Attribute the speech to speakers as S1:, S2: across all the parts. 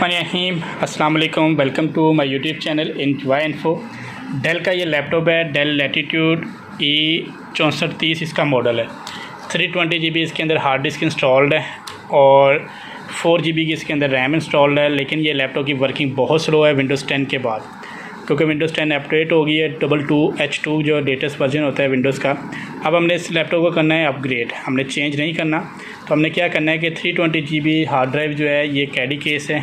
S1: बिस्मिल्लाहिर्रहमानिर्रहीम अस्सलाम वालेकुम। Welcome to my YouTube channel enjoy info. Dell का ये लैपटॉप है, डेल लैटिट्यूड E6430 इसका मॉडल है। 320 GB इसके अंदर हार्ड डिस्क इंस्टॉल्ड है और 4 GB की इसके अंदर रैम इंस्टॉल्ड है। लेकिन ये लैपटॉप की वर्किंग बहुत स्लो है विंडोज़ 10 के बाद, क्योंकि विंडोज़ 10 अपडेट हो गई है 22H2 जो लेटेस्ट वर्जन होता है विंडोज़ का। अब हमने इस लैपटॉप को करना है अपग्रेड, हमने चेंज नहीं करना। तो हमने क्या करना है कि 320 GB हार्ड ड्राइव जो है ये कैडी केस है,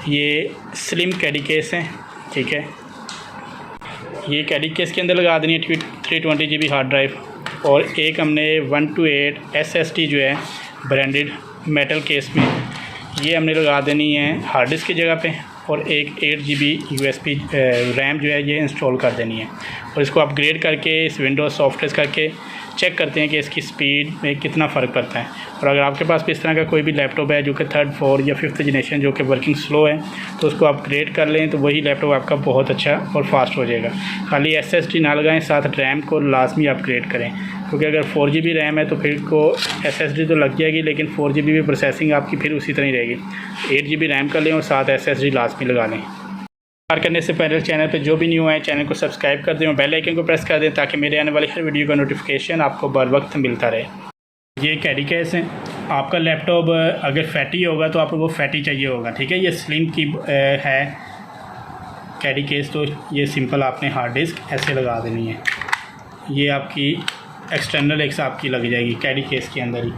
S1: ये स्लिम कैडी केस है, ठीक है। ये कैडी केस के अंदर लगा देनी है 320 GB हार्ड ड्राइव, और एक हमने 128 SSD जो है ब्रांडेड मेटल केस में ये हमने लगा देनी है हार्ड डिस्क की जगह पे, और एक 8 GB USB रैम जो है ये इंस्टॉल कर देनी है। और इसको अपग्रेड करके इस विंडोज़ सॉफ्टवेयर करके चेक करते हैं कि इसकी स्पीड में कितना फ़र्क पड़ता है। और अगर आपके पास भी इस तरह का कोई भी लैपटॉप है जो कि 3rd 4 या 5th जनरेशन जो कि वर्किंग स्लो है, तो उसको अपग्रेड कर लें तो वही लैपटॉप आपका बहुत अच्छा और फास्ट हो जाएगा। खाली SSD ना लगाएं, साथ रैम को लाजमी अपग्रेड करें, क्योंकि अगर 4 GB रैम है तो फिर को SSD तो लग जाएगी, लेकिन 4 GB भी प्रोसेसिंग आपकी फिर उसी तरह ही रहेगी। 8 GB रैम कर लें और साथ SSD लाजमी लगा लें। स्टार्ट करने से पहले चैनल पे जो भी न्यू है चैनल को सब्सक्राइब कर दें और बेल आइकन को प्रेस कर दें, ताकि मेरे आने वाली हर वीडियो का नोटिफिकेशन आपको बर वक्त मिलता रहे। ये कैडी केस है। आपका लैपटॉप अगर फैटी होगा तो आपको वो फैटी चाहिए होगा, ठीक है। ये स्लिम की है कैडी केस, तो ये सिंपल आपने हार्ड डिस्क ऐसे लगा देनी है। ये आपकी एक्सटर्नल एक आपकी लग जाएगी कैडी केस के अंदर ही।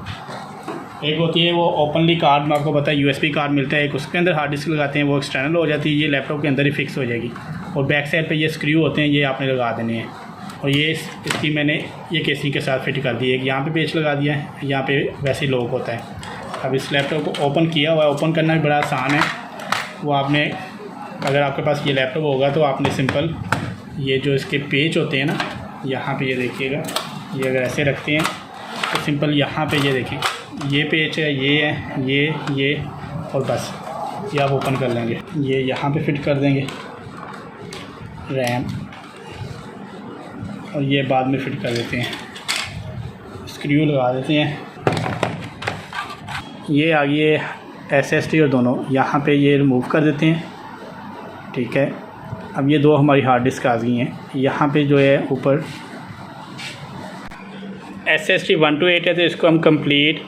S1: एक होती है वो ओपनली कार्ड में आपको पता है USB कार्ड मिलता है, एक उसके अंदर हार्ड डिस्क लगाते हैं, वो एक्सटर्नल हो जाती है, ये लैपटॉप के अंदर ही फिक्स हो जाएगी। और बैक साइड पे ये स्क्रू होते हैं, ये आपने लगा देने हैं। और ये इसकी मैंने ये केसिंग के साथ फिट कर दी है। एक यहाँ पे पेच लगा दिया है, यहाँ पे वैसे ही लॉक होता है। अब इस लैपटॉप को ओपन किया हुआ है, ओपन करना भी बड़ा आसान है। वो आपने अगर आपके पास ये लैपटॉप होगा तो आपने सिंपल ये जो इसके पेच होते हैं ना, यहाँ पर ये देखिएगा, ये अगर ऐसे रखते हैं तो सिंपल यहाँ पर ये देखें, ये पेच है, ये है, ये और बस ये आप ओपन कर लेंगे। ये यहाँ पे फिट कर देंगे रैम, और ये बाद में फिट कर देते हैं, स्क्रू लगा देते हैं। ये आ गई है SSD और दोनों यहाँ पे ये रिमूव कर देते हैं, ठीक है। अब ये दो हमारी हार्ड डिस्क आ गई हैं। यहाँ पे जो है ऊपर SSD 128 है, तो इसको हम कंप्लीट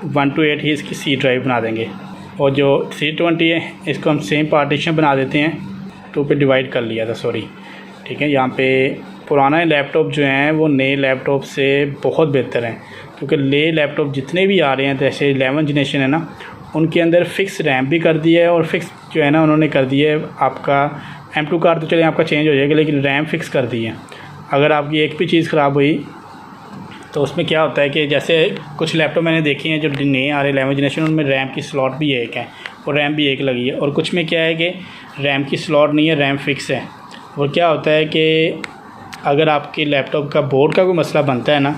S1: 128 ही इसकी C ड्राइव बना देंगे। और जो 320 है इसको हम सेम पार्टीशन बना देते हैं, 2 पे डिवाइड कर लिया था, सॉरी, ठीक है। यहाँ पे पुराना लैपटॉप जो हैं वो नए लैपटॉप से बहुत बेहतर हैं, क्योंकि नए लैपटॉप जितने भी आ रहे हैं, जैसे 11 जनरेशन है ना, उनके अंदर फ़िक्स रैम भी कर दी है, और फिक्स जो है ना उन्होंने कर दिया है आपका M2 कार्ड तो चले आपका चेंज हो जाएगा, लेकिन रैम फिक्स कर दी है। अगर आपकी एक भी चीज़ ख़राब हुई तो उसमें क्या होता है कि जैसे कुछ लैपटॉप मैंने देखे हैं जो नए आ रहे 11 जनरेशन, उनमें रैम की स्लॉट भी एक है और रैम भी एक लगी है, और कुछ में क्या है कि रैम की स्लॉट नहीं है, रैम फिक्स है। और क्या होता है कि अगर आपके लैपटॉप का बोर्ड का कोई मसला बनता है ना,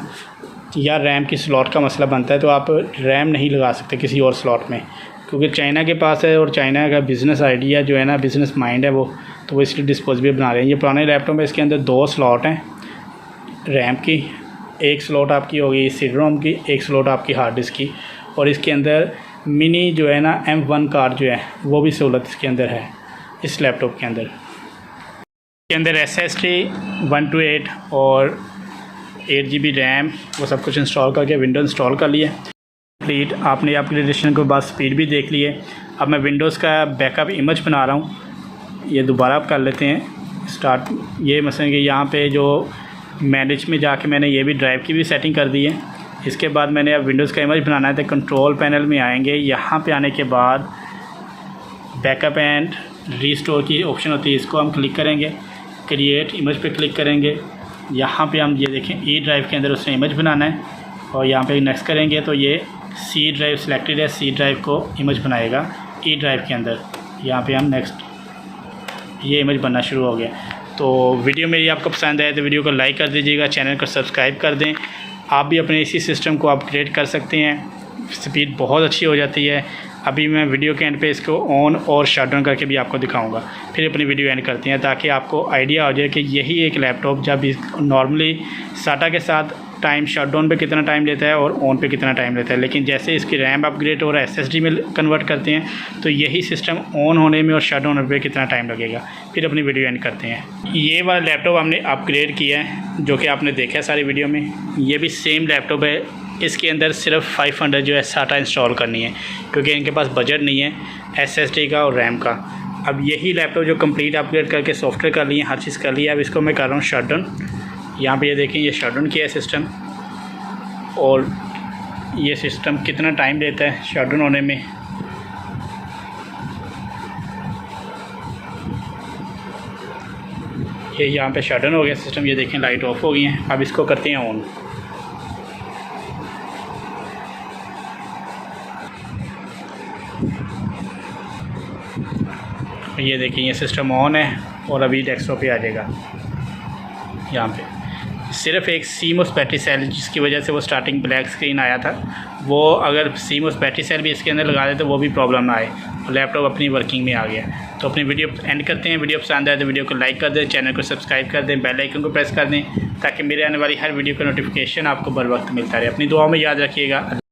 S1: या रैम की स्लॉट का मसला बनता है, तो आप रैम नहीं लगा सकते किसी और स्लॉट में, क्योंकि चाइना के पास है और चाइना का बिज़नेस आइडिया जो है ना, बिज़नेस माइंड है वो, तो वो इसलिए डिस्पोजेबल बना रहे हैं। ये पुराने लैपटॉप में इसके अंदर 2 स्लॉट हैं रैम की, एक स्लॉट आपकी होगी CD रोम की, एक स्लॉट आपकी हार्ड डिस्क की, और इसके अंदर मिनी जो है ना M1 कार्ड जो है वो भी सहूलत इसके अंदर है इस लैपटॉप के अंदर। इसके अंदर SSD 128 और 8 GB रैम वो सब कुछ इंस्टॉल करके विंडोज़ इंस्टॉल कर लिए कंप्लीट। आपने अपग्रेडेशन के बाद स्पीड भी देख ली है। अब मैं विंडोज़ का बैकअप इमेज बना रहा हूँ, ये दोबारा आप कर लेते हैं स्टार्ट। ये मसलन कि यहाँ पे जो मैनेज में जाके मैंने ये भी ड्राइव की भी सेटिंग कर दी है। इसके बाद मैंने अब विंडोज़ का इमेज बनाना है, तो कंट्रोल पैनल में आएंगे। यहाँ पे आने के बाद बैकअप एंड रीस्टोर की ऑप्शन होती है, इसको हम क्लिक करेंगे, क्रिएट इमेज पे क्लिक करेंगे। यहाँ पे हम ये देखें E ड्राइव के अंदर उसने इमेज बनाना है, और यहाँ पे नेक्स्ट करेंगे तो ये C ड्राइव सिलेक्टेड है, C ड्राइव को इमेज बनाएगा E ड्राइव के अंदर। यहाँ पे हम नेक्स्ट, ये इमेज बनना शुरू हो गया। तो वीडियो मेरी आपको पसंद आए तो वीडियो को लाइक कर दीजिएगा, चैनल को सब्सक्राइब कर दें। आप भी अपने इसी सिस्टम को अपग्रेड कर सकते हैं, स्पीड बहुत अच्छी हो जाती है। अभी मैं वीडियो के एंड पे इसको ऑन और शट डाउन करके भी आपको दिखाऊंगा, फिर अपनी वीडियो एंड करते हैं, ताकि आपको आइडिया हो जाए कि यही एक लैपटॉप जब नॉर्मली साटा के साथ टाइम शट डाउन पे कितना टाइम लेता है और ऑन पे कितना टाइम लेता है। लेकिन जैसे इसकी रैम अपग्रेड और SSD में कन्वर्ट करते हैं तो यही सिस्टम ऑन होने में और शट डाउन पे कितना टाइम लगेगा। फिर अपनी वीडियो एंड करते हैं। ये वाला लैपटॉप हमने अपग्रेड किया है जो कि आपने देखा है सारी वीडियो में। ये भी सेम लैपटॉप है, इसके अंदर सिर्फ 500 जो है SATA इंस्टॉल करनी है क्योंकि इनके पास बजट नहीं है SSD का और रैम का। अब यही लैपटॉप जो कंप्लीट अपग्रेड करके सॉफ्टवेयर कर लिए, हर चीज़ कर लिया, अब इसको मैं कर रहा हूँ शट डाउन। यहाँ पे ये देखें, ये शट डाउन किया है सिस्टम और ये सिस्टम कितना टाइम लेता है शट डाउन होने में। ये यहाँ पे शट डाउन हो गया सिस्टम, ये देखें लाइट ऑफ हो गई हैं। अब इसको करते हैं ऑन। ये देखिए ये सिस्टम ऑन है और अभी डेस्कटॉप पे आ जाएगा। यहाँ पे सिर्फ एक CMOS बैटरी सेल जिसकी वजह से वो स्टार्टिंग ब्लैक स्क्रीन आया था, वो अगर CMOS बैटरी सेल भी इसके अंदर लगा देते तो वो भी प्रॉब्लम ना आए और लैपटॉप अपनी वर्किंग में आ गया। तो अपनी वीडियो एंड करते हैं। वीडियो पसंद आए तो वीडियो को लाइक कर दें, चैनल को सब्सक्राइब कर दें, बेल आइकन को प्रेस कर दें ताकि मेरे आने वाली हर वीडियो का नोटिफिकेशन आपको बर वक्त मिलता रहे। अपनी दुआओं में याद रखिएगा।